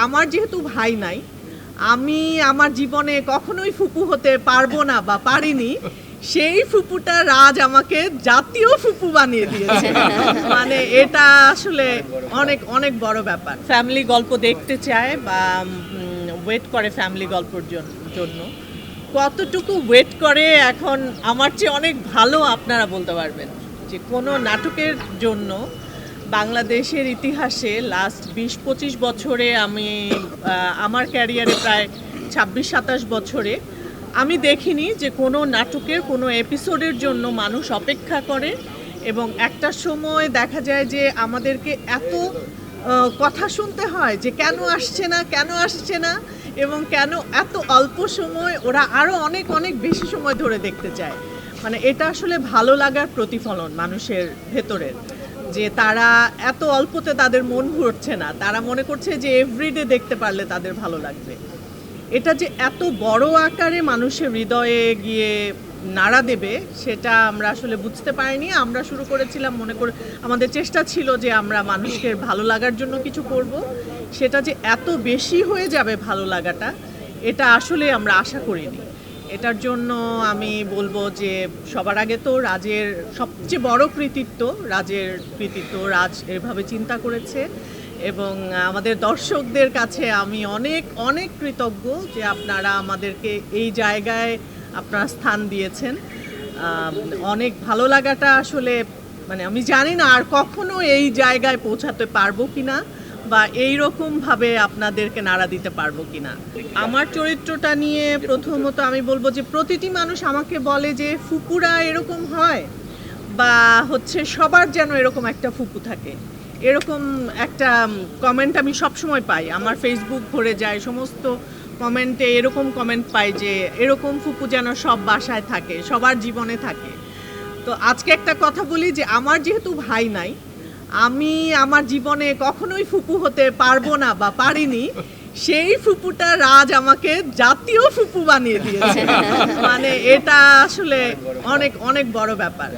আমার যেহেতু ভাই নাই, আমি আমার জীবনে কখনোই ফুপু হতে পারবো না বা পারিনি। সেই ফুপুটা রাজ আমাকে জাতীয় ফুপু বানিয়ে দিয়েছে। মানে এটা আসলে অনেক অনেক বড় ব্যাপার। ফ্যামিলি গল্প দেখতে চায় বা ওয়েট করে ফ্যামিলি গল্পের জন্য। কতটুকু ওয়েট করে এখন আমার চেয়ে অনেক ভালো আপনারা বলতে পারবেন যে কোনো নাটকের জন্য বাংলাদেশের ইতিহাসে লাস্ট ২০-২৫ বছরে আমি আমার ক্যারিয়ারে প্রায় ২৬-২৭ বছরে আমি দেখিনি যে কোনো নাটকের কোনো এপিসোডের জন্য মানুষ অপেক্ষা করে এবং একটা সময় দেখা যায় যে আমাদেরকে এত কথা শুনতে হয় যে কেন আসছে না এবং কেন এত অল্প সময়, ওরা আরও অনেক অনেক বেশি সময় ধরে দেখতে চায়। মানে এটা আসলে ভালো লাগার প্রতিফলন মানুষের ভেতরের, যে তারা এত অল্পতে তাদের মন ভরছে না, তারা মনে করছে যে এভরিডে দেখতে পারলে তাদের ভালো লাগবে। এটা যে এত বড় আকারে মানুষের হৃদয়ে গিয়ে নাড়া দেবে সেটা আমরা আসলে বুঝতে পারিনি। আমরা শুরু করেছিলাম মনে করে, আমাদের চেষ্টা ছিল যে আমরা মানুষকে ভালো লাগার জন্য কিছু করব। সেটা যে এত বেশি হয়ে যাবে ভালো লাগাটা, এটা আসলে আমরা আশা করিনি। এটার জন্য আমি বলবো যে সবার আগে তো রাজের সবচেয়ে বড় কৃতিত্ব, রাজ এভাবে চিন্তা করেছে এবং আমাদের দর্শকদের কাছে আমি অনেক অনেক কৃতজ্ঞ যে আপনারা আমাদেরকে এই জায়গায় আপনারা স্থান দিয়েছেন। অনেক ভালো লাগাটা আসলে মানে আমি জানি না আর কখনো এই জায়গায় পৌঁছাতে পারবো কিনা বা এইরকমভাবে আপনাদেরকে নাড়া দিতে পারবো কিনা। আমার চরিত্রটা নিয়ে প্রথমত আমি বলবো যে প্রতিটি মানুষ আমাকে বলে যে ফুপুরা এরকম হয় বা হচ্ছে সবার যেন এরকম একটা ফুপু থাকে, এরকম একটা কমেন্ট আমি সবসময় পাই। আমার ফেসবুক ভরে যায়, সমস্ত কমেন্টে এরকম কমেন্ট পাই যে এরকম ফুপু যেন সব বাসায় থাকে, সবার জীবনে থাকে। তো আজকে একটা কথা বলি যে আমার যেহেতু ভাই নাই, আমি আমার জীবনে কখনোই ফুপু হতে পারবো না বা পারিনি। সেই ফুপুটা রাজ আমাকে জাতীয় ফুপু বানিয়ে দিয়েছে। মানে এটা আসলে অনেক অনেক বড় ব্যাপার।